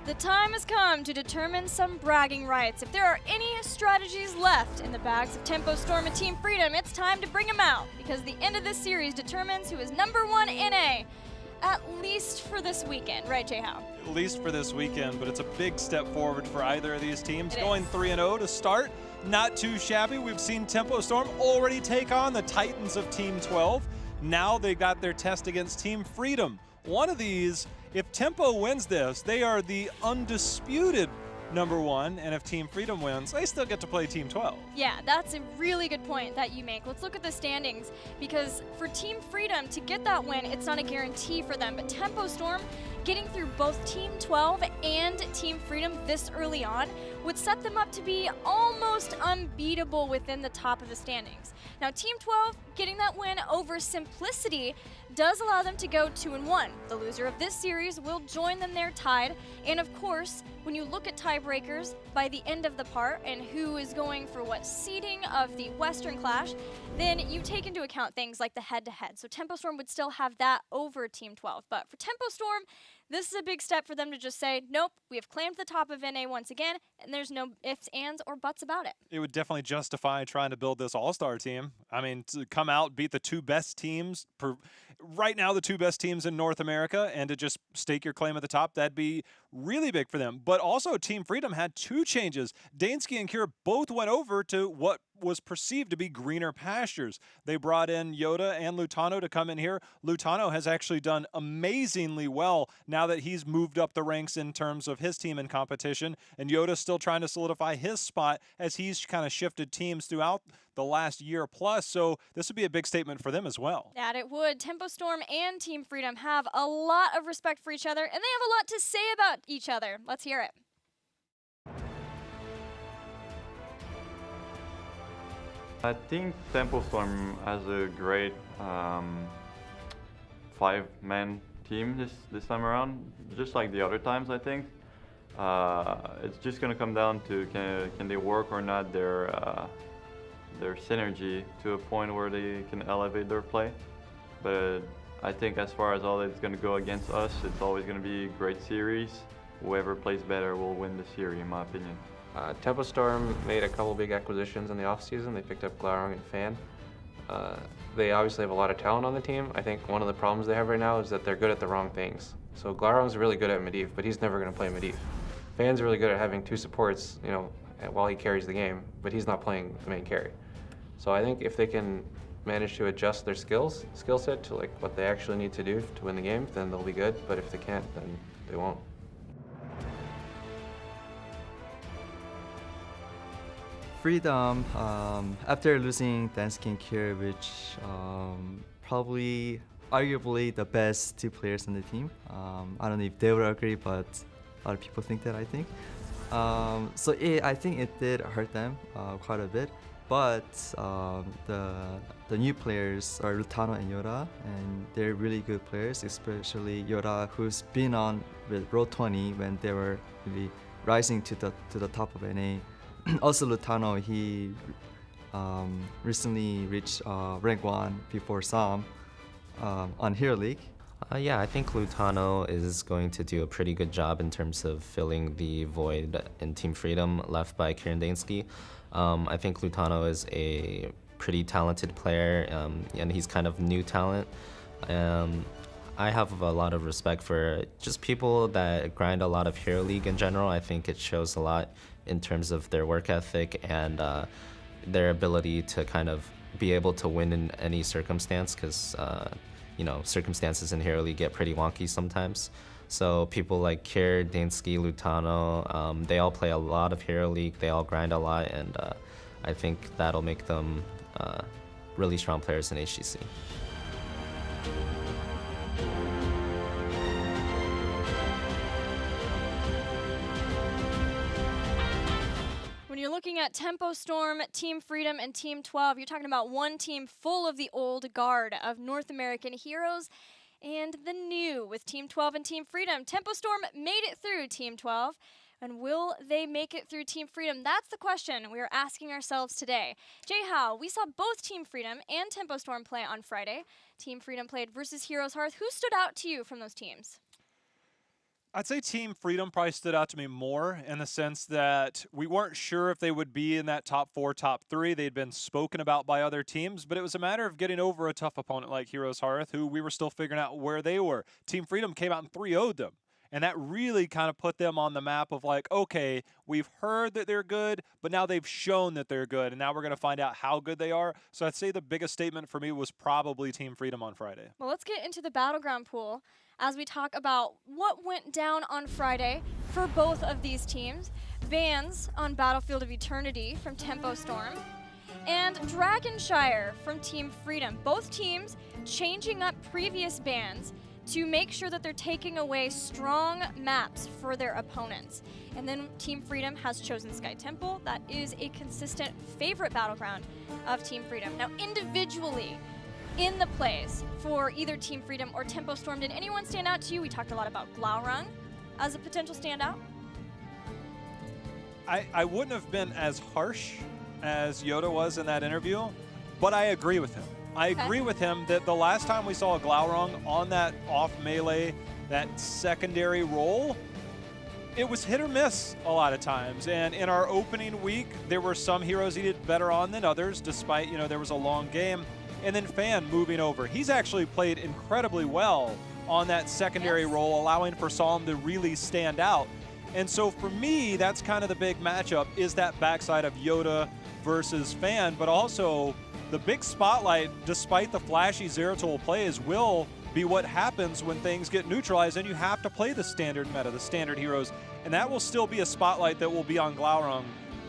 The time has come to determine some bragging rights. If there are any strategies left in the bags of Tempo Storm and Team Freedom, it's time to bring them out, because the end of this series determines who is #1 NA, at least for this weekend. Right, Jay Howe? At least for this weekend, but it's a big step forward for either of these teams. It Going is. 3-0 to start, not too shabby. We've seen Tempo Storm already take on the Titans of Team 12. Now they got their test against Team Freedom. One of these, if Tempo wins this, they are the undisputed #1, and if Team Freedom wins, they still get to play Team 12. Yeah, that's a really good point that you make. Let's look at the standings, because for Team Freedom to get that win, it's not a guarantee for them, but Tempo Storm getting through both Team 12 and Team Freedom this early on would set them up to be almost unbeatable within the top of the standings. Now, Team 12 getting that win over Simplicity does allow them to go 2-1. The loser of this series will join them there tied. And of course, when you look at tiebreakers by the end of the part and who is going for what seeding of the Western Clash, then you take into account things like the head-to-head. So Tempo Storm would still have that over Team 12. But for Tempo Storm, this is a big step for them to just say, nope, we have claimed the top of NA once again, and there's no ifs, ands, or buts about it. It would definitely justify trying to build this all-star team. I mean, to come out, beat the two best teams, right now the two best teams in North America, and to just stake your claim at the top, that'd be really big for them. But also, Team Freedom had two changes. Dansky and Kira both went over to what was perceived to be greener pastures. They brought in Yoda and Lutano to come in here. Lutano has actually done amazingly well now that he's moved up the ranks in terms of his team in competition, and Yoda's still trying to solidify his spot as he's kind of shifted teams throughout the last year plus, so this would be a big statement for them as well. That it would. Tempo Storm and Team Freedom have a lot of respect for each other, and they have a lot to say about each other. Let's hear it. I think Tempo Storm has a great 5-man team this time around, just like the other times, I think. It's just going to come down to can they work or not their synergy to a point where they can elevate their play. But I think as far as all that's going to go against us, it's always going to be a great series. Whoever plays better will win the series, in my opinion. Tempo Storm made a couple big acquisitions in the offseason. They picked up Glarong and Fan. They obviously have a lot of talent on the team. I think one of the problems they have right now is that they're good at the wrong things. So Glarong's really good at Medivh, but he's never going to play Medivh. Fan's really good at having two supports, you know, while he carries the game, but he's not playing the main carry. So I think if they can manage to adjust their skill set to like what they actually need to do to win the game, then they'll be good. But if they can't, then they won't. Freedom, after losing Dansky and Kira, which probably arguably the best two players on the team. I don't know if they would agree, but a lot of people think that, I think. So I think it did hurt them quite a bit. But the new players are Lutano and Yoda, and they're really good players, especially Yoda, who's been on with Row 20 when they were really rising to the top of NA. Also Lutano, he recently reached rank 1 before Sam on Hero League. Yeah, I think Lutano is going to do a pretty good job in terms of filling the void in Team Freedom left by Kieran Dansky. I think Lutano is a pretty talented player, and he's kind of new talent. I have a lot of respect for just people that grind a lot of Hero League in general. I think it shows a lot in terms of their work ethic and their ability to kind of be able to win in any circumstance, because you know, circumstances in Hero League get pretty wonky sometimes. So people like Kier, Dansky, Lutano, they all play a lot of Hero League, they all grind a lot, and I think that'll make them really strong players in HGC. When you're looking at Tempo Storm, Team Freedom, and Team 12, you're talking about one team full of the old guard of North American heroes and the new with Team 12 and Team Freedom. Tempo Storm made it through Team 12, and will they make it through Team Freedom? That's the question we are asking ourselves today. Jay Howe, we saw both Team Freedom and Tempo Storm play on Friday. Team Freedom played versus Heroes Hearth. Who stood out to you from those teams? I'd say Team Freedom probably stood out to me more in the sense that we weren't sure if they would be in that top 4, top 3. They'd been spoken about by other teams, but it was a matter of getting over a tough opponent like Heroes Hearth, who we were still figuring out where they were. Team Freedom came out and 3-0'd them. And that really kind of put them on the map of like, okay, we've heard that they're good, but now they've shown that they're good, and now we're going to find out how good they are. So I'd say the biggest statement for me was probably Team Freedom on Friday. Well, let's get into the Battleground pool as we talk about what went down on Friday for both of these teams. Bans on Battlefield of Eternity from Tempo Storm and Dragonshire from Team Freedom. Both teams changing up previous bans to make sure that they're taking away strong maps for their opponents. And then Team Freedom has chosen Sky Temple. That is a consistent favorite battleground of Team Freedom. Now, individually, in the plays for either Team Freedom or Tempo Storm, did anyone stand out to you? We talked a lot about Glaurung as a potential standout. I wouldn't have been as harsh as Yoda was in that interview, but I agree with him. I agree with him that the last time we saw a Glaurung on that off melee, that secondary role, it was hit or miss a lot of times. And in our opening week, there were some heroes he did better on than others, despite, there was a long game. And then Fan moving over. He's actually played incredibly well on that secondary role, allowing for Psalm to really stand out. And so for me, that's kind of the big matchup, is that backside of Yoda versus Fan, but also the big spotlight, despite the flashy Zeratul plays, will be what happens when things get neutralized and you have to play the standard meta, the standard heroes. And that will still be a spotlight that will be on Glaurung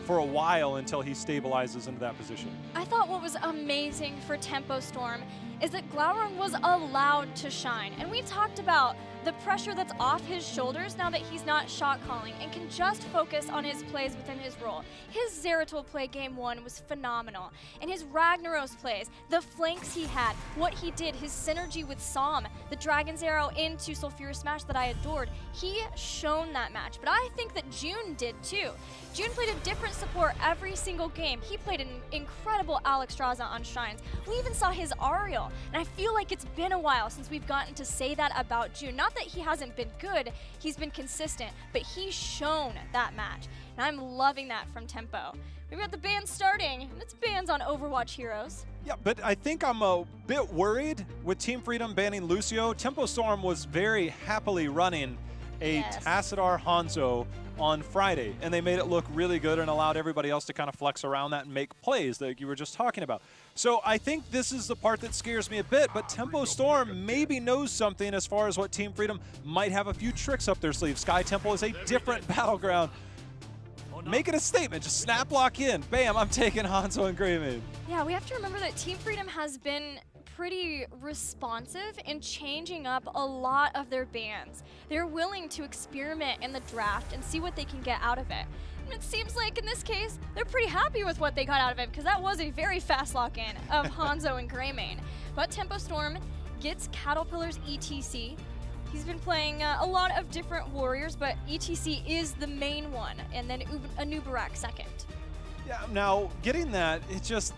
for a while until he stabilizes into that position. I thought what was amazing for Tempo Storm is that Glaurung was allowed to shine. And we talked about the pressure that's off his shoulders now that he's not shot calling and can just focus on his plays within his role. His Zeratul play game 1 was phenomenal. And his Ragnaros plays, the flanks he had, what he did, his synergy with Psalm, the Dragon's Arrow into Sulfurous Smash that I adored, he shone that match. But I think that June did too. June played a different support every single game. He played an incredible Alex Straza on Shrines. We even saw his Ariel, and I feel like it's been a while since we've gotten to say that about June. Not that he hasn't been good, he's been consistent, but he's shown that match, and I'm loving that from Tempo. We've got the bans starting, and it's bans on Overwatch heroes. Yeah, but I think I'm a bit worried with Team Freedom banning Lucio. Tempo Storm was very happily running a Tassadar Hanzo on Friday, and they made it look really good and allowed everybody else to kind of flex around that and make plays that you were just talking about. So I think this is the part that scares me a bit, but Tempo Storm maybe knows something as far as what Team Freedom might have a few tricks up their sleeve. Sky Temple is a different battleground. Make it a statement, just snap lock in. Bam, I'm taking Hanzo and Greymane. Yeah, we have to remember that Team Freedom has been pretty responsive in changing up a lot of their bans. They're willing to experiment in the draft and see what they can get out of it. And it seems like in this case, they're pretty happy with what they got out of it, because that was a very fast lock-in of Hanzo and Greymane. But Tempo Storm gets Caterpillar's ETC. He's been playing a lot of different warriors, but ETC is the main one, and then Anubarak second. Yeah, now getting that, it's just,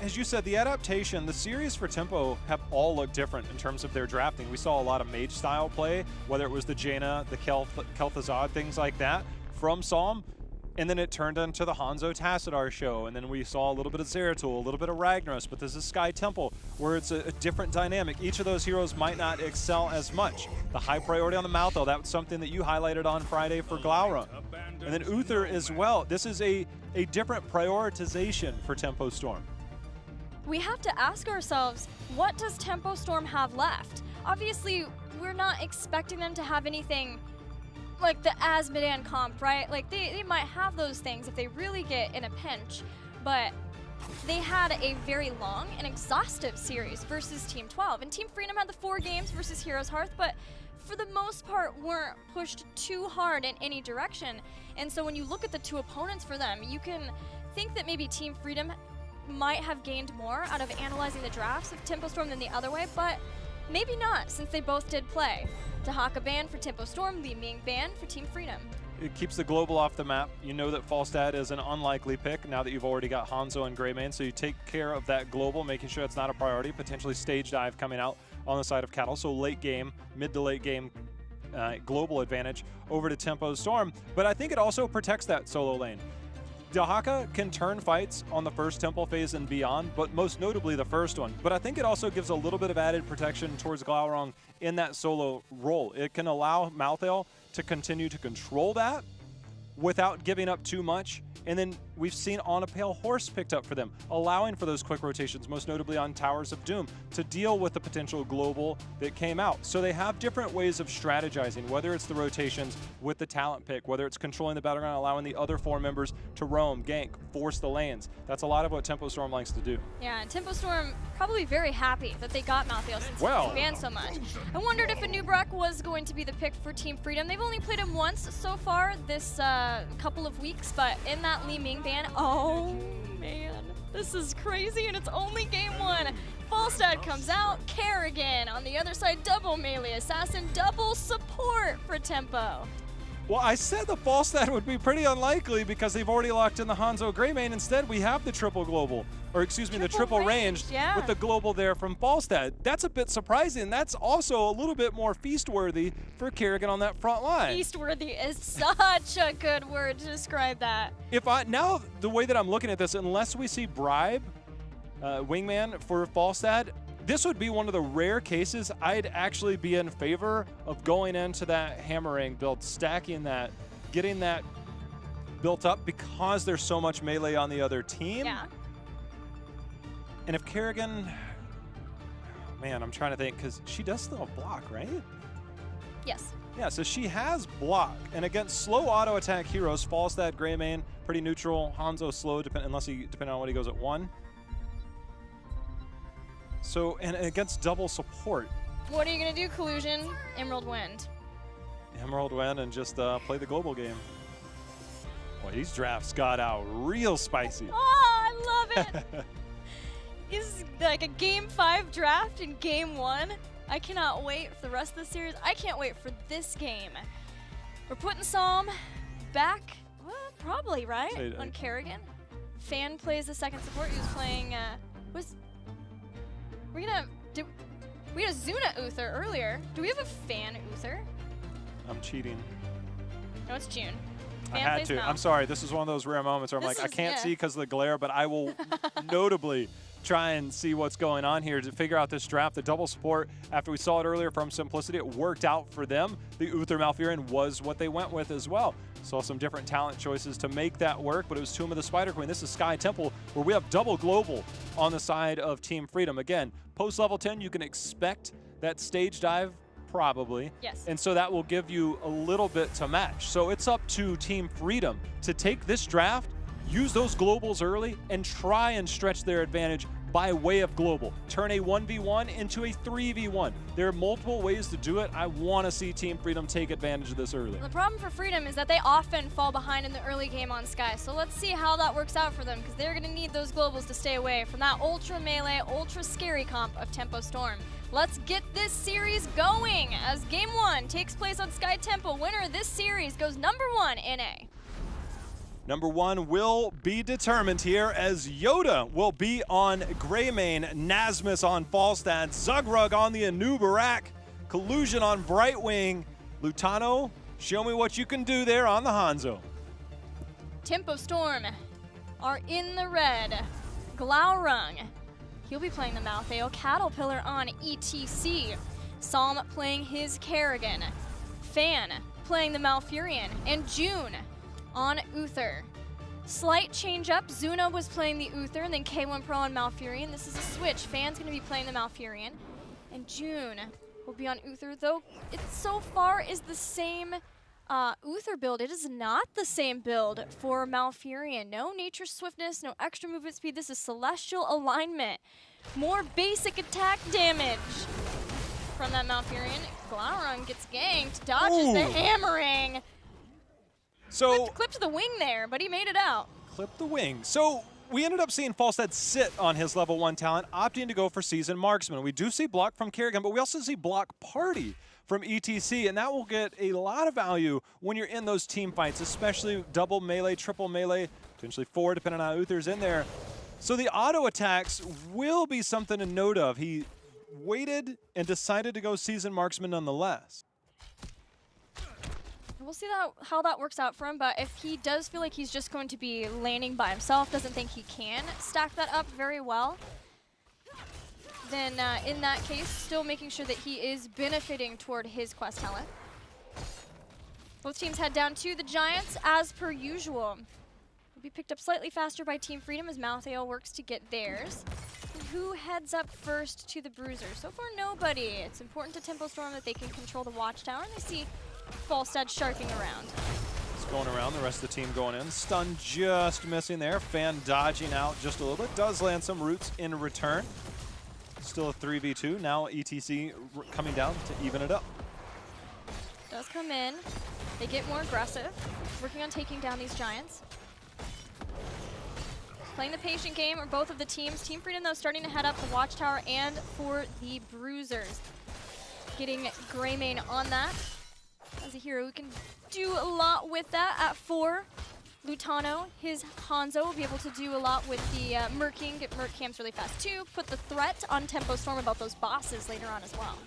as you said, the adaptation, the series for Tempo have all looked different in terms of their drafting. We saw a lot of mage style play, whether it was the Jaina, the Kel'Thuzad, things like that from Psalm. And then it turned into the Hanzo Tassadar show. And then we saw a little bit of Zeratul, a little bit of Ragnaros, but this is Sky Temple, where it's a different dynamic. Each of those heroes might not excel as much. The high priority on the mouth, though, that's something that you highlighted on Friday for Glaurung. And then Uther as well. This is a different prioritization for Tempo Storm. We have to ask ourselves, what does Tempo Storm have left? Obviously, we're not expecting them to have anything like the Azmodan comp, right? Like they might have those things if they really get in a pinch, but they had a very long and exhaustive series versus Team 12. And Team Freedom had the 4 games versus Heroes Hearth, but for the most part weren't pushed too hard in any direction. And so when you look at the 2 opponents for them, you can think that maybe Team Freedom might have gained more out of analyzing the drafts of Tempo Storm than the other way, but maybe not, since they both did play. Tahaka ban for Tempo Storm, Li Ming ban for Team Freedom. It keeps the global off the map. You know that Falstad is an unlikely pick now that you've already got Hanzo and Greymane, so you take care of that global, making sure it's not a priority, potentially stage dive coming out on the side of Cattle. So late game, mid to late game global advantage over to Tempo Storm, but I think it also protects that solo lane. Dahaka can turn fights on the first Temple phase and beyond, but most notably the first one. But I think it also gives a little bit of added protection towards Glaurung in that solo role. It can allow Malthael to continue to control that without giving up too much. And then we've seen On a Pale Horse picked up for them, allowing for those quick rotations, most notably on Towers of Doom, to deal with the potential global that came out. So they have different ways of strategizing, whether it's the rotations with the talent pick, whether it's controlling the battleground, allowing the other 4 members to roam, gank, force the lanes. That's a lot of what Tempo Storm likes to do. Yeah, and Tempo Storm probably very happy that they got Malthael since he's been banned so much. I wondered if Anubrak was going to be the pick for Team Freedom. They've only played him once so far this couple of weeks, but in that Li Ming ban, oh man, this is crazy, and it's only game 1. Falstad comes out, Kerrigan on the other side, double melee assassin, double support for Tempo. Well, I said the Falstad would be pretty unlikely because they've already locked in the Hanzo Greymane. Instead, we have the triple global, or excuse me, the triple ranged yeah, with the global there from Falstad. That's a bit surprising. That's also a little bit more feast-worthy for Kerrigan on that front line. Feast-worthy is such a good word to describe that. Now the way that I'm looking at this, unless we see Bribe, Wingman for Falstad, this would be one of the rare cases I'd actually be in favor of going into that hammering build, stacking that, getting that built up because there's so much melee on the other team. Yeah. And if Kerrigan, man, I'm trying to think, because she does still have block, right? Yes. Yeah, so she has block. And against slow auto attack heroes, Falstad, Greymane, pretty neutral. Hanzo slow, depending on what he goes at 1. So, and against double support. What are you going to do, Collusion? Emerald Wind. Emerald Wind and just play the global game. Boy, these drafts got out real spicy. Oh, I love it. It's like a game 5 draft in game 1. I cannot wait for the rest of the series. I can't wait for this game. We're putting Psalm back, well, probably, right? On Kerrigan. Fan plays the second support. He was playing, we had a Zuna Uther earlier. Do we have a Fan Uther? I'm cheating. No, it's June. I had to. I'm sorry. This is one of those rare moments where I'm like, I can't see because of the glare, but I will notably try and see what's going on here to figure out this draft. The double support, after we saw it earlier from Simplicity, it worked out for them. The Uther Malfurion was what they went with as well. Saw some different talent choices to make that work, but it was Tomb of the Spider Queen. This is Sky Temple, where we have double global on the side of Team Freedom. Again, post level 10, you can expect that stage dive, probably. Yes. And so that will give you a little bit to match. So it's up to Team Freedom to take this draft, use those globals early, and try and stretch their advantage by way of global. Turn a 1v1 into a 3v1. There are multiple ways to do it. I want to see Team Freedom take advantage of this early. The problem for Freedom is that they often fall behind in the early game on Sky. So let's see how that works out for them, because they're going to need those globals to stay away from that ultra melee, ultra scary comp of Tempo Storm. Let's get this series going as game 1 takes place on Sky Temple. Winner of this series goes number 1 in A. Number 1 will be determined here as Yoda will be on Greymane, Nasmus on Falstad, Zugrug on the Anubarak, Collusion on Brightwing. Lutano, show me what you can do there on the Hanzo. Tempo Storm are in the red. Glaurung, he'll be playing the Malthael. Caterpillar on ETC. Psalm playing his Kerrigan. Fan playing the Malfurion. And June on Uther. Slight change up. Zuna was playing the Uther, and then K1 Pro on Malfurion. This is a switch. Fan's going to be playing the Malfurion. And June will be on Uther, though it so far is the same Uther build. It is not the same build for Malfurion. No nature swiftness, no extra movement speed. This is celestial alignment. More basic attack damage from that Malfurion. Glaurung gets ganked, dodges the hammering. So Clipped the wing there, but he made it out. Clip the wing. So we ended up seeing Falstad sit on his level 1 talent, opting to go for Seasoned Marksman. We do see block from Kerrigan, but we also see block party from ETC, and that will get a lot of value when you're in those team fights, especially double melee, triple melee, potentially 4, depending on how Uther's in there. So the auto attacks will be something to note of. He waited and decided to go Seasoned Marksman nonetheless. We'll see how that works out for him, but if he does feel like he's just going to be laning by himself, doesn't think he can stack that up very well, then in that case, still making sure that he is benefiting toward his quest talent. Both teams head down to the Giants as per usual. Will be picked up slightly faster by Team Freedom as Malthael works to get theirs. And who heads up first to the Bruiser? So far, nobody. It's important to Tempo Storm that they can control the Watchtower, and they see Falstad sharking around. It's going around, the rest of the team going in. Stun just missing there. Fan dodging out just a little bit. Does land some roots in return. Still a 3v2. Now ETC coming down to even it up. Does come in. They get more aggressive, working on taking down these Giants. Playing the patient game, or both of the teams. Team Freedom, though, starting to head up the Watchtower and for the Bruisers. Getting Greymane on that. As a hero who can do a lot with that at 4. Lutano, his Hanzo, will be able to do a lot with the Merking, get Merc camps really fast too. Put the threat on Tempo Storm about those bosses later on as well.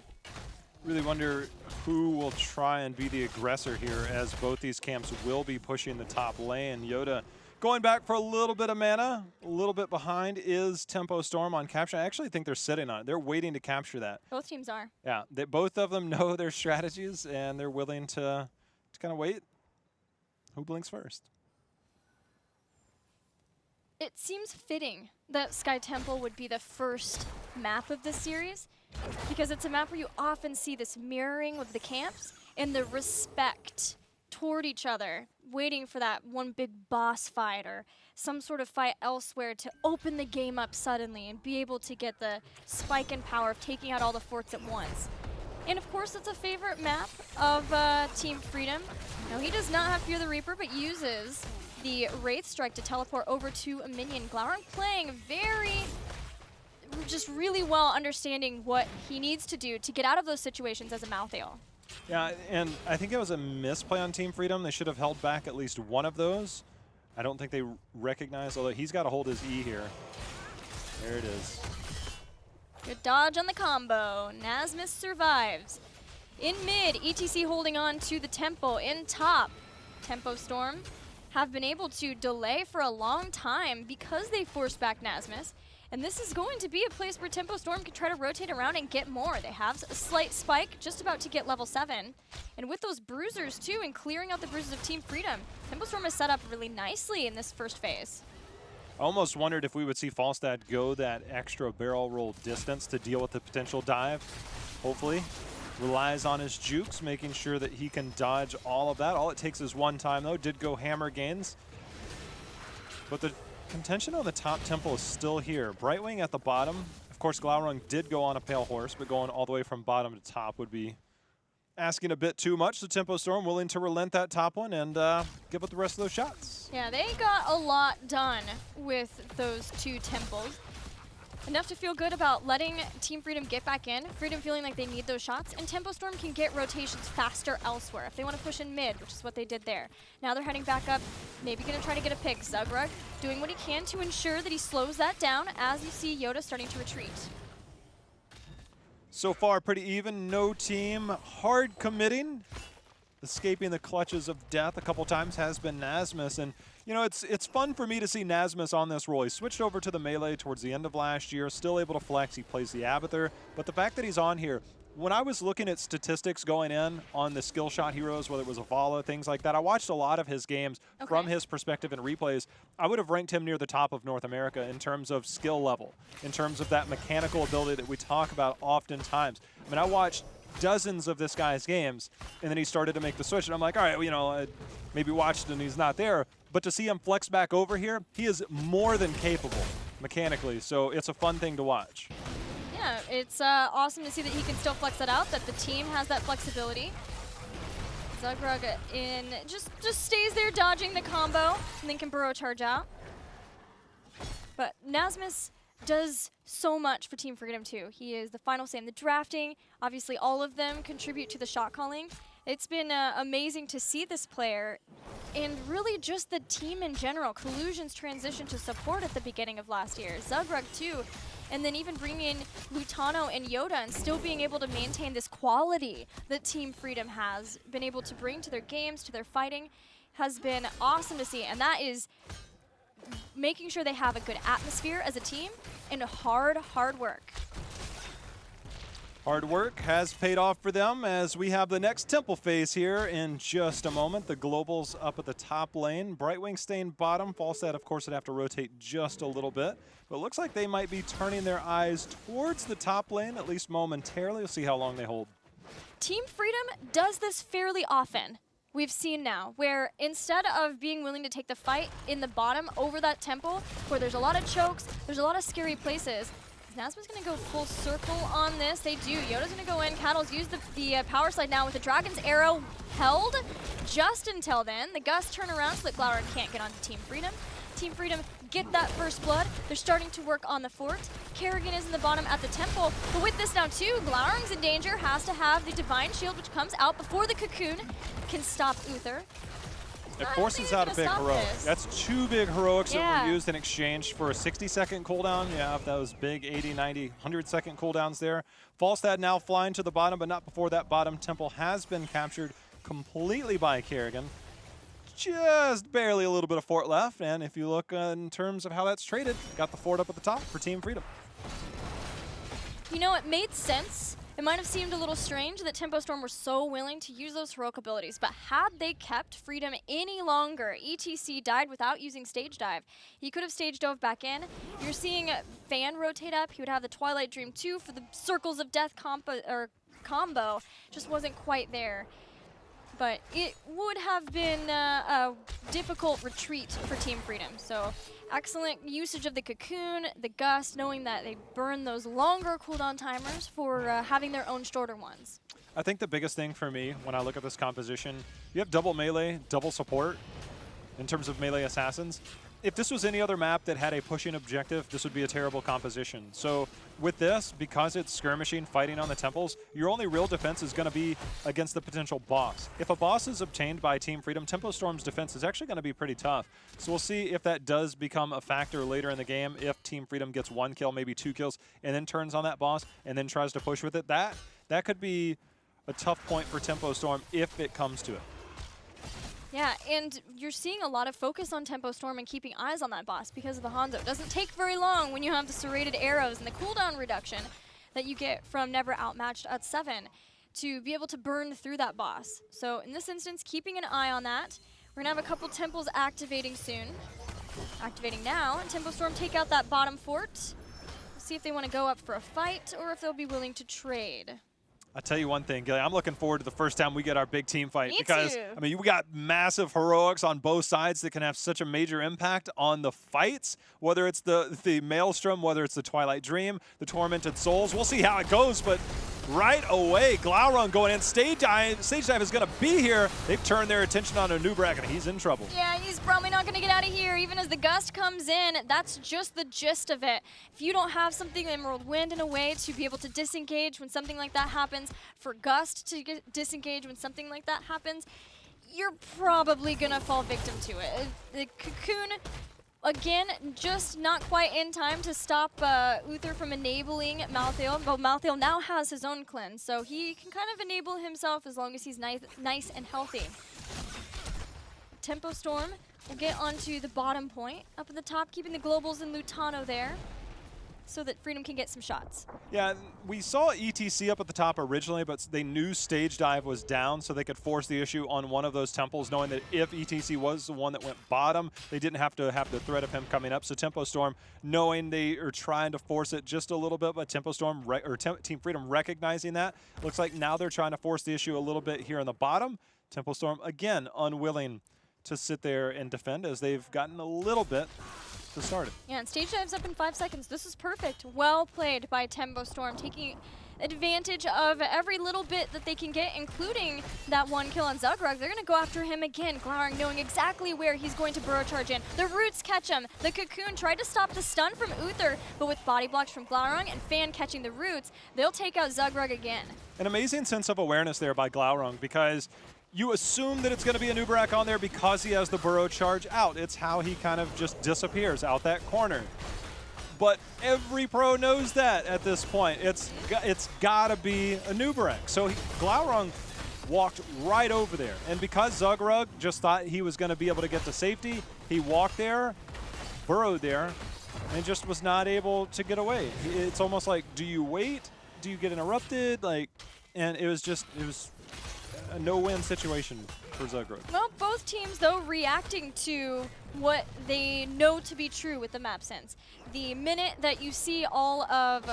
Really wonder who will try and be the aggressor here, as both these camps will be pushing the top lane. Yoda going back for a little bit of mana. A little bit behind is Tempo Storm on capture. I actually think they're sitting on it. They're waiting to capture that. Both teams are. Yeah, both of them know their strategies, and they're willing to kind of wait. Who blinks first? It seems fitting that Sky Temple would be the first map of this series, because it's a map where you often see this mirroring of the camps and the respect toward each other, waiting for that one big boss fight or some sort of fight elsewhere to open the game up suddenly and be able to get the spike in power of taking out all the forts at once. And of course, it's a favorite map of Team Freedom. Now, he does not have Fear the Reaper, but uses the Wraith Strike to teleport over to a minion. Glaurung playing just really well, understanding what he needs to do to get out of those situations as a Malthael. Yeah, and I think it was a misplay on Team Freedom. They should have held back at least one of those. I don't think they recognized, although he's got to hold his E here. There it is. Good dodge on the combo. Nasmus survives. In mid, ETC holding on to the Tempo. In top, Tempo Storm have been able to delay for a long time because they forced back Nasmus. And this is going to be a place where Tempo Storm can try to rotate around and get more. They have a slight spike, just about to get level 7. And with those bruisers too, and clearing out the bruisers of Team Freedom, Tempo Storm is set up really nicely in this first phase. I almost wondered if we would see Falstad go that extra barrel roll distance to deal with the potential dive. Hopefully. Relies on his jukes, making sure that he can dodge all of that. All it takes is one time, though. Did go hammer gains. But the contention on the top temple is still here. Brightwing at the bottom. Of course, Glaurung did go on a pale horse, but going all the way from bottom to top would be asking a bit too much. The Tempo Storm willing to relent that top one and give up the rest of those shots. Yeah, they got a lot done with those two temples. Enough to feel good about letting Team Freedom get back in. Freedom feeling like they need those shots, and Tempo Storm can get rotations faster elsewhere if they want to push in mid, which is what they did there. Now they're heading back up, maybe going to try to get a pick. Zugrug doing what he can to ensure that he slows that down as you see Yoda starting to retreat. So far, pretty even. No team hard committing. Escaping the clutches of death a couple times has been Nasmus, and you know, it's fun for me to see Nasmus on this role. He switched over to the melee towards the end of last year, still able to flex. He plays the Abathur, but the fact that he's on here, when I was looking at statistics going in on the skill shot heroes, whether it was Avala, things like that, I watched a lot of his games from his perspective and replays. I would have ranked him near the top of North America in terms of skill level, in terms of that mechanical ability that we talk about oftentimes. I mean, I watched dozens of this guy's games, and then he started to make the switch, and I'm like, all right, well, you know, I maybe watched and he's not there, but to see him flex back over here, he is more than capable mechanically, so it's a fun thing to watch. Yeah, it's awesome to see that he can still flex that out, that the team has that flexibility. Zugrug in just stays there dodging the combo, and then can burrow charge out. But Nasmus does so much for Team Freedom too. He is the final say in the drafting. Obviously, all of them contribute to the shot calling. It's been amazing to see this player, and really just the team in general. Collusion's transition to support at the beginning of last year. Zugrug too, And then even bringing in Lutano and Yoda and still being able to maintain this quality that Team Freedom has been able to bring to their games, to their fighting, has been awesome to see. And that is making sure they have a good atmosphere as a team and hard work. Hard work has paid off for them as we have the next Temple phase here in just a moment. The Globals up at the top lane. Brightwing staying bottom. Falstad, of course, would have to rotate just a little bit. But it looks like they might be turning their eyes towards the top lane, at least momentarily. We'll see how long they hold. Team Freedom does this fairly often. We've seen now, where instead of being willing to take the fight in the bottom over that temple, where there's a lot of chokes, there's a lot of scary places, Nazma's going to go full circle on this. They do. Yoda's going to go in. Cattle's used the power slide now with the Dragon's Arrow held just until then. The Gust turn around so that Glaurung can't get onto Team Freedom. Team Freedom get that first blood. They're starting to work on the fort. Kerrigan is in the bottom at the temple. But with this now too, Glaurung's in danger. Has to have the Divine Shield, which comes out before the Cocoon can stop Uther. It forces out a big heroic. That's 2 big heroics that were used in exchange for a 60-second cooldown. You have those big 80, 90, 100-second cooldowns there. Falstad now flying to the bottom, but not before that bottom temple has been captured completely by Kerrigan. Just barely a little bit of fort left, and if you look in terms of how that's traded, got the fort up at the top for Team Freedom. You know, it made sense. It might have seemed a little strange that Tempo Storm were so willing to use those heroic abilities, but had they kept Freedom any longer, ETC died without using Stage Dive. He could have Stage Dove back in. You're seeing Fan rotate up. He would have the Twilight Dream 2 for the Circles of Death combo. Just wasn't quite there. But it would have been a difficult retreat for Team Freedom. So excellent usage of the Cocoon, the Gust, knowing that they burn those longer cooldown timers for having their own shorter ones. I think the biggest thing for me when I look at this composition, you have double melee, double support in terms of melee assassins. If this was any other map that had a pushing objective, this would be a terrible composition. So with this, because it's skirmishing, fighting on the temples, your only real defense is going to be against the potential boss. If a boss is obtained by Team Freedom, Tempo Storm's defense is actually going to be pretty tough. So we'll see if that does become a factor later in the game, if Team Freedom gets 1 kill, maybe 2 kills, and then turns on that boss and then tries to push with it. That could be a tough point for Tempo Storm if it comes to it. Yeah, and you're seeing a lot of focus on Tempo Storm and keeping eyes on that boss because of the Hanzo. It doesn't take very long when you have the serrated arrows and the cooldown reduction that you get from Never Outmatched at 7 to be able to burn through that boss. So in this instance, keeping an eye on that. We're going to have a couple temples activating soon. Activating now, and Tempo Storm take out that bottom fort. We'll see if they want to go up for a fight or if they'll be willing to trade. I'll tell you one thing, Gilly, I'm looking forward to the first time we get our big team fight. Me because, too. I mean, we got massive heroics on both sides that can have such a major impact on the fights, whether it's the Maelstrom, whether it's the Twilight Dream, the Tormented Souls. We'll see how it goes, but right away, Glaurung going in. Stage Dive is going to be here. They've turned their attention on Anubrak, and he's in trouble. Yeah, he's probably not going to get out of here. Even as the Gust comes in, that's just the gist of it. If you don't have something Emerald Wind in a way to be able to disengage when something like that happens, for Gust to disengage when something like that happens, you're probably going to fall victim to it. The Cocoon, again, just not quite in time to stop Uther from enabling Malthael. But Malthael now has his own cleanse, so he can kind of enable himself as long as he's nice and healthy. Tempo Storm will get onto the bottom point, up at the top, keeping the Globals and Lutano there, so that Freedom can get some shots. Yeah, we saw ETC up at the top originally, but they knew Stage Dive was down, so they could force the issue on one of those temples, knowing that if ETC was the one that went bottom, they didn't have to have the threat of him coming up. So Tempo Storm, knowing they are trying to force it just a little bit, but Tempo Storm, Team Freedom recognizing that, looks like now they're trying to force the issue a little bit here on the bottom. Tempo Storm, again, unwilling to sit there and defend as they've gotten a little bit to start it. Yeah, and Stage Dive's up in 5 seconds. This is perfect. Well played by Tempo Storm, taking advantage of every little bit that they can get, including that 1 kill on Zugrug. They're going to go after him again. Glaurung knowing exactly where he's going to burrow charge in. The roots catch him. The Cocoon tried to stop the stun from Uther, but with body blocks from Glaurung and Fan catching the roots, they'll take out Zugrug again. An amazing sense of awareness there by Glaurung, because you assume that it's going to be Anubrak on there because he has the burrow charge out. It's how he kind of just disappears out that corner. but every pro knows that at this point. It's gotta be a Nubarek. So Glaurung walked right over there. And because Zugrug just thought he was gonna be able to get to safety, he walked there, burrowed there, and just was not able to get away. It's almost like, do you wait? Do you get interrupted? And it was a no-win situation for Zugrug. Well, both teams, though, reacting to what they know to be true with the map sense. The minute that you see all of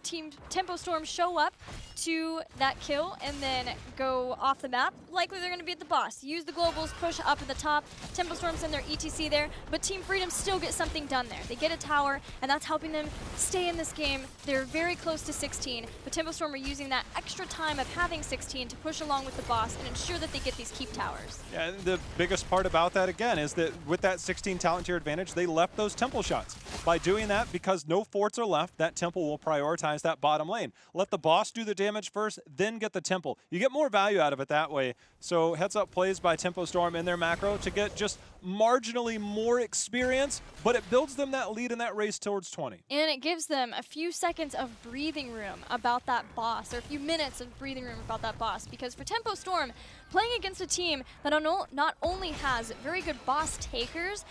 Team Tempo Storm show up to that kill and then go off the map, likely they're going to be at the boss. Use the globals, push up at the top. Tempo Storm send their ETC there, but Team Freedom still get something done there. They get a tower, and that's helping them stay in this game. They're very close to 16, but Tempo Storm are using that extra time of having 16 to push along with the boss and ensure that they get these keep towers. Yeah, and the biggest part about that, again, is that with that 16 talent tier advantage, they left those temple shots. By doing that, because no forts are left, that temple will prioritize that bottom lane. Let the boss do the damage first, then get the temple. You get more value out of it that way. So heads up plays by Tempo Storm in their macro to get just marginally more experience, but it builds them that lead in that race towards 20. And it gives them a few seconds of breathing room about that boss, or a few minutes of breathing room about that boss, because for Tempo Storm, playing against a team that not only has very good boss takers,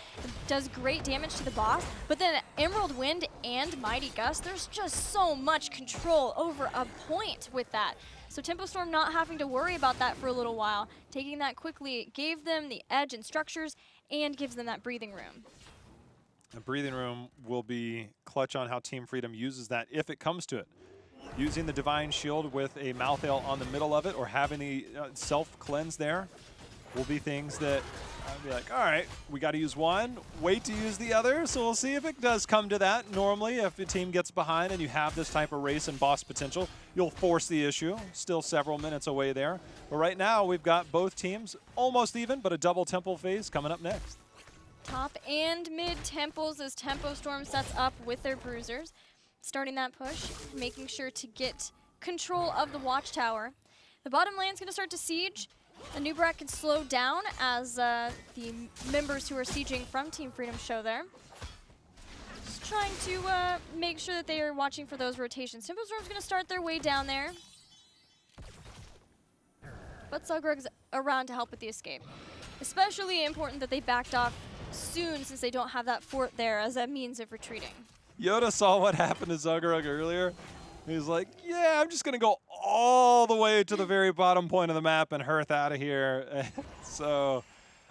does great damage to the boss, but then Emerald Wind and Mighty Gust, there's just so much control over a point with that. So Tempo Storm not having to worry about that for a little while, taking that quickly gave them the edge and structures and gives them that breathing room. The breathing room will be clutch on how Team Freedom uses that if it comes to it. Using the Divine Shield with a Malthael on the middle of it or having the self-cleanse there will be things that I'd be like, all right, we got to use one, wait to use the other. So we'll see if it does come to that. Normally, if a team gets behind and you have this type of race and boss potential, you'll force the issue. Still several minutes away there. But right now, we've got both teams almost even, but a double temple phase coming up next. Top and mid temples as Tempo Storm sets up with their bruisers. Starting that push, making sure to get control of the watchtower. The bottom lane's going to start to siege. The Nubarek can slow down as the members who are sieging from Team Freedom show there. Just trying to make sure that they are watching for those rotations. Tempo Storm's going to start their way down there. But Zugrug's around to help with the escape. Especially important that they backed off soon since they don't have that fort there as a means of retreating. Yoda saw what happened to Zugrug earlier. He was like, yeah, I'm just going to go all the way to the very bottom point of the map and hearth out of here. So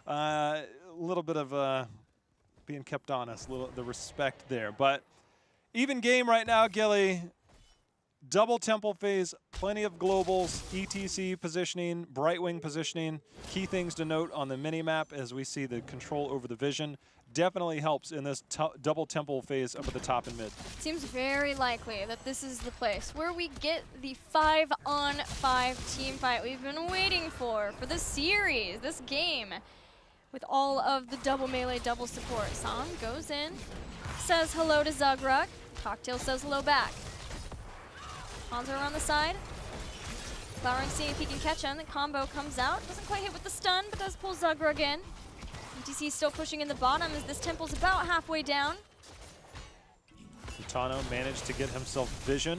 a little bit of being kept honest, the respect there. But even game right now, Gilly. Double temple phase, plenty of globals, ETC positioning, Brightwing positioning. Key things to note on the mini-map as we see the control over the vision. Definitely helps in this double temple phase up at the top and mid. Seems very likely that this is the place where we get the 5-on-5 team fight we've been waiting for this series, this game. With all of the double melee, double support. Song goes in, says hello to Zugrug. Cocktail says hello back. Hanzo around the side. Glaurung seeing if he can catch him. The combo comes out. Doesn't quite hit with the stun, but does pull Zugrug in. ETC still pushing in the bottom as this temple's about halfway down. Utano managed to get himself vision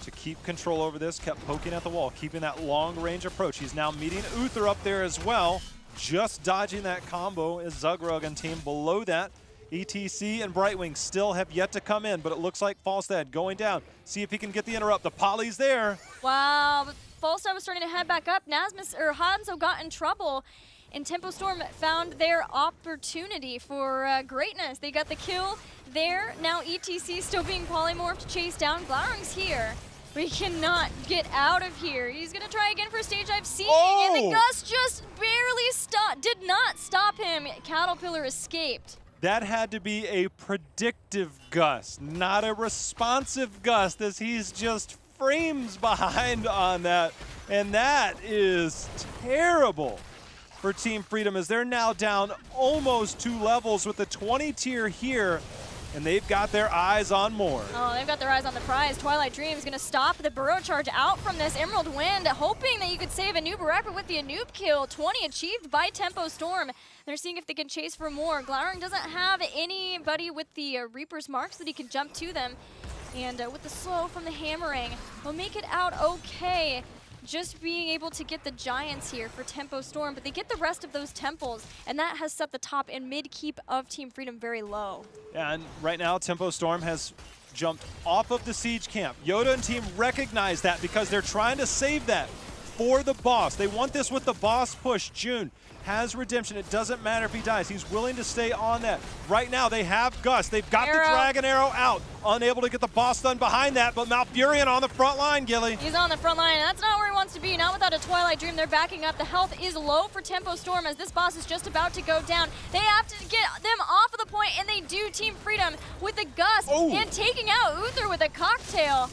to keep control over this, kept poking at the wall, keeping that long range approach. He's now meeting Uther up there as well, just dodging that combo as Zugrug and team below that. ETC and Brightwing still have yet to come in, but it looks like Falstad going down. See if he can get the interrupt. The poly's there. Wow, but Falstad was starting to head back up. Hanzo got in trouble, and Tempo Storm found their opportunity for greatness. They got the kill there. Now ETC still being polymorphed to chase down. Glaurung's here, but he cannot get out of here. He's gonna try again for a stage I've seen, and the gust just barely did not stop him. Caterpillar escaped. That had to be a predictive gust, not a responsive gust, as he's just frames behind on that. And that is terrible for Team Freedom, as they're now down almost 2 levels with the 20 tier here. and they've got their eyes on more. Oh, they've got their eyes on the prize. Twilight Dream is going to stop the burrow charge out from this Emerald Wind, hoping that you could save a noob Wrecker with the Anoop kill. 20 achieved by Tempo Storm. They're seeing if they can chase for more. Glowering doesn't have anybody with the Reaper's marks that he can jump to them. And with the slow from the hammering, they'll make it out okay. Just being able to get the Giants here for Tempo Storm, but they get the rest of those temples, and that has set the top and mid keep of Team Freedom very low. Yeah, and right now Tempo Storm has jumped off of the siege camp. Yoda and team recognize that because they're trying to save that for the boss. They want this with the boss push. June has redemption. It doesn't matter if he dies. He's willing to stay on that. Right now they have Gus. They've got the Dragon Arrow out. Unable to get the boss done behind that, but Malfurion on the front line, Gilly. He's on the front line, and that's not where he wants to be. Not without a Twilight Dream. They're backing up. The health is low for Tempo Storm as this boss is just about to go down. They have to get them off of the point, and they do. Team Freedom with the Gus and taking out Uther with a cocktail.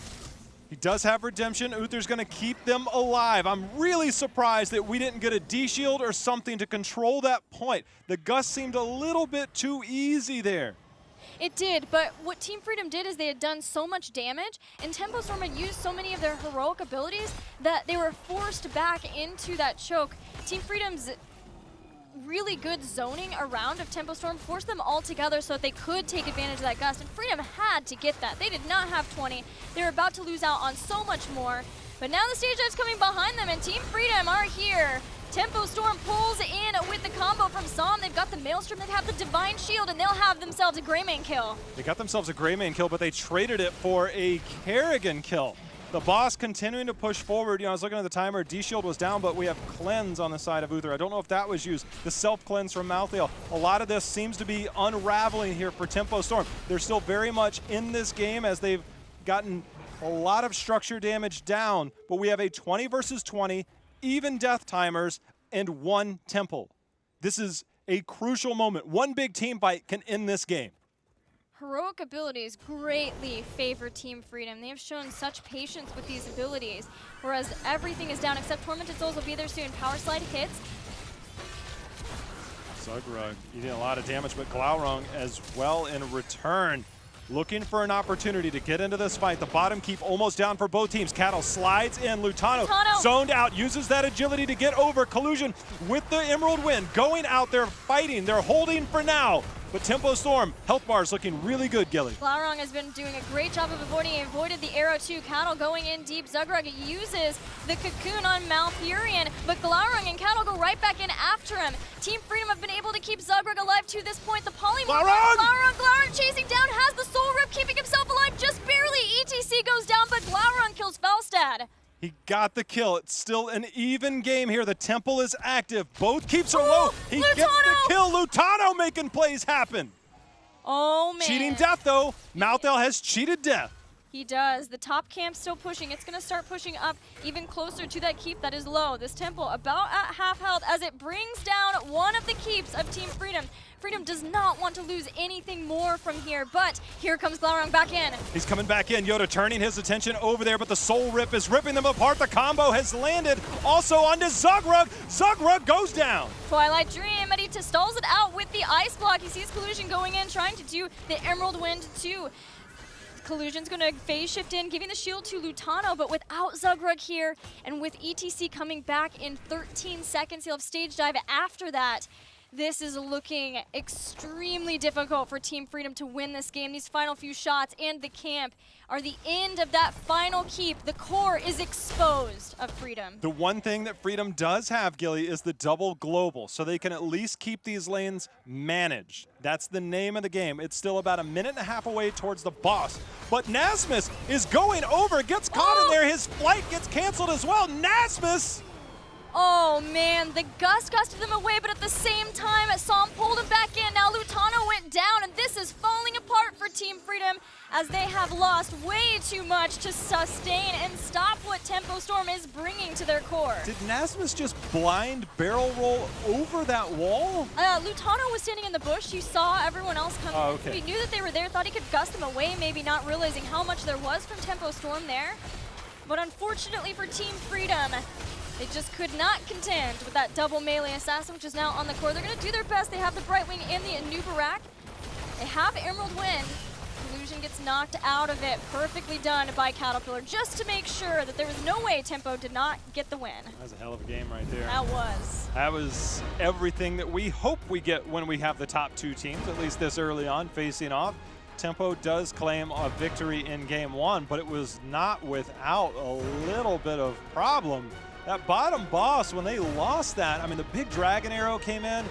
He does have redemption. Uther's going to keep them alive. I'm really surprised that we didn't get a D-shield or something to control that point. The Gus seemed a little bit too easy there. It did, but what Team Freedom did is they had done so much damage, and Tempo Storm had used so many of their heroic abilities that they were forced back into that choke. Team Freedom's really good zoning around of Tempo Storm forced them all together so that they could take advantage of that gust, and Freedom had to get that. They did not have 20. They were about to lose out on so much more, but now the stage dive's coming behind them, and Team Freedom are here. Tempo Storm pulls in with the combo from Psalm. They've got the Maelstrom, they have the Divine Shield, and they'll have themselves a Greymane kill. They got themselves a Greymane kill, but they traded it for a Kerrigan kill. The boss continuing to push forward. You know, I was looking at the timer. D-Shield was down, but we have Cleanse on the side of Uther. I don't know if that was used. The self-cleanse from Malthael. A lot of this seems to be unraveling here for Tempo Storm. They're still very much in this game as they've gotten a lot of structure damage down, but we have a 20 versus 20, even death timers, and one temple. This is a crucial moment. One big team fight can end this game. Heroic abilities greatly favor Team Freedom. They have shown such patience with these abilities, whereas everything is down except Tormented Souls will be there soon. Power Slide hits. Zugrug eating a lot of damage, but Glaurung as well in return. Looking for an opportunity to get into this fight. The bottom keep almost down for both teams. Cattle slides in. Lutano zoned out, uses that agility to get over. Collusion with the Emerald Wind. Going out there fighting. They're holding for now. But Tempo Storm, health bars looking really good, Gilly. Glaurung has been doing a great job of avoiding. He avoided the arrow too. Cattle going in deep. Zugrug uses the cocoon on Malfurion, but Glaurung and Cattle go right back in after him. Team Freedom have been able to keep Zugrug alive to this point. The polymorph, Glaurung chasing down, has the soul rip, keeping himself alive just barely. ETC goes down, but Glaurung kills Felstad. He got the kill. It's still an even game here. The temple is active. Both keeps are low. He gets the kill. Lutano making plays happen. Oh, man. Cheating death, though. Malthael has cheated death. He does. The top camp's still pushing. It's going to start pushing up even closer to that keep that is low. This temple about at half health as it brings down one of the keeps of Team Freedom. Freedom does not want to lose anything more from here, but here comes Glaurung back in. He's coming back in. Yoda turning his attention over there, but the Soul Rip is ripping them apart. The combo has landed also onto Zugrug. Zugrug goes down. Twilight Dream, ready to stalls it out with the Ice Block. He sees Collusion going in, trying to do the Emerald Wind too. Collusion's going to phase shift in, giving the shield to Lutano, but without Zugrug here, and with ETC coming back in 13 seconds, he'll have stage dive after that. This is looking extremely difficult for Team Freedom to win this game. These final few shots and the camp are the end of that final keep. The core is exposed of Freedom. The one thing that Freedom does have, Gilly, is the double global, so they can at least keep these lanes managed. That's the name of the game. It's still about a minute and a half away towards the boss. But Nasmus is going over, gets caught in there. His flight gets canceled as well. Nasmus! Oh man, the Gus gusted them away, but at the same time, Psalm pulled him back in. Now Lutano went down, and this is falling apart for Team Freedom as they have lost way too much to sustain and stop what Tempo Storm is bringing to their core. Did Nasmus just blind barrel roll over that wall? Lutano was standing in the bush. He saw everyone else coming. Oh, okay. He knew that they were there, thought he could gust them away, maybe not realizing how much there was from Tempo Storm there. But unfortunately for Team Freedom, they just could not contend with that double melee assassin, which is now on the core. They're going to do their best. They have the Brightwing and the Anubarak. They have Emerald Wind. Illusion gets knocked out of it. Perfectly done by Caterpillar, just to make sure that there was no way Tempo did not get the win. That was a hell of a game right there. That was. That was everything that we hope we get when we have the top two teams, at least this early on, facing off. Tempo does claim a victory in game one, but it was not without a little bit of problem. That bottom boss, when they lost that, I mean, the big dragon arrow came in.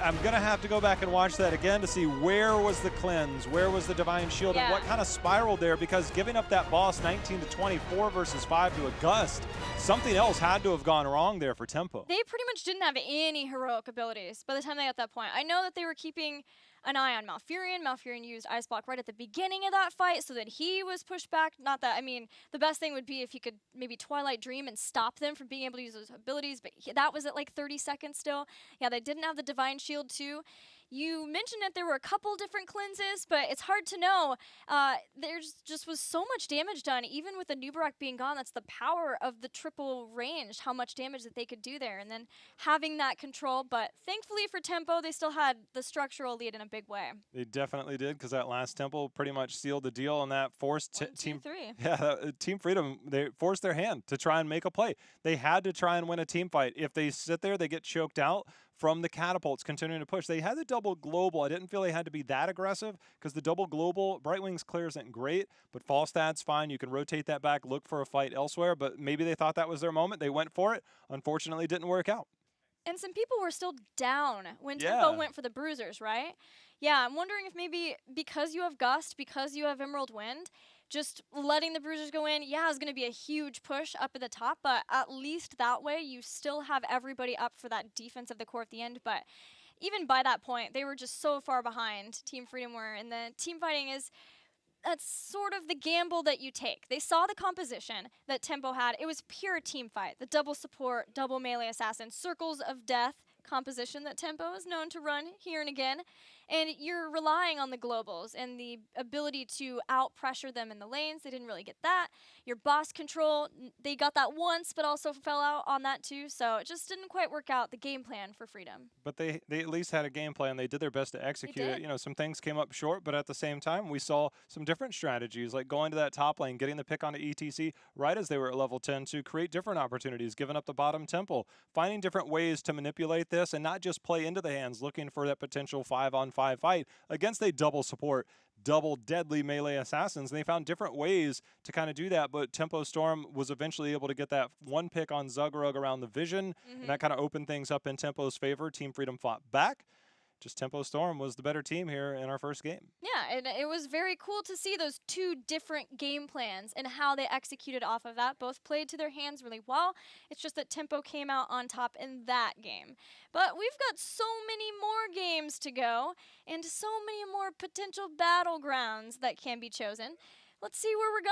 I'm going to have to go back and watch that again to see where was the cleanse, where was the divine shield, and what kind of spiraled there, because giving up that boss 19 to 24 versus 5 to a gust, something else had to have gone wrong there for Tempo. They pretty much didn't have any heroic abilities by the time they got that point. I know that they were keeping an eye on Malfurion. Malfurion used Ice Block right at the beginning of that fight so that he was pushed back. Not that, I mean, the best thing would be if you could maybe Twilight Dream and stop them from being able to use those abilities, but that was at like 30 seconds still. Yeah, they didn't have the Divine Shield too. You mentioned that there were a couple different cleanses, but it's hard to know. There's just was so much damage done, even with the Nubarak being gone. That's the power of the triple range, how much damage that they could do there, and then having that control. But thankfully for Tempo, they still had the structural lead in a big way. They definitely did, because that last temple pretty much sealed the deal, and that forced Team Team Freedom, they forced their hand to try and make a play. They had to try and win a team fight. If they sit there, they get choked out from the catapults continuing to push. They had the double global. I didn't feel they had to be that aggressive, because the double global, Brightwing's clear isn't great, but Falstad's fine. You can rotate that back, look for a fight elsewhere, but maybe they thought that was their moment. They went for it. Unfortunately, it didn't work out. And some people were still down when Tempo went for the bruisers, right? Yeah, I'm wondering if maybe because you have Gust, because you have Emerald Wind, just letting the bruisers go in, yeah, is going to be a huge push up at the top, but at least that way you still have everybody up for that defense of the core at the end. But even by that point, they were just so far behind Team Freedom were, and the team fighting is, that's sort of the gamble that you take. They saw the composition that Tempo had. It was pure team fight. The double support, double melee assassin, circles of death composition that Tempo is known to run here and again. And you're relying on the globals and the ability to out-pressure them in the lanes. They didn't really get that. Your boss control, they got that once, but also fell out on that too. So it just didn't quite work out, the game plan for Freedom. But they at least had a game plan. They did their best to execute it. You know, some things came up short, but at the same time, we saw some different strategies, like going to that top lane, getting the pick onto ETC right as they were at level 10 to create different opportunities, giving up the bottom temple, finding different ways to manipulate this and not just play into the hands, looking for that potential 5-on-5 fight against a double support, double deadly melee assassins, and they found different ways to kind of do that. But Tempo Storm was eventually able to get that one pick on Zugrug around the vision, and that kind of opened things up in Tempo's favor. Team Freedom fought back. Just Tempo Storm was the better team here in our first game. Yeah, and it was very cool to see those two different game plans and how they executed off of that. Both played to their hands really well. It's just that Tempo came out on top in that game. But we've got so many more games to go and so many more potential battlegrounds that can be chosen. Let's see where we're going.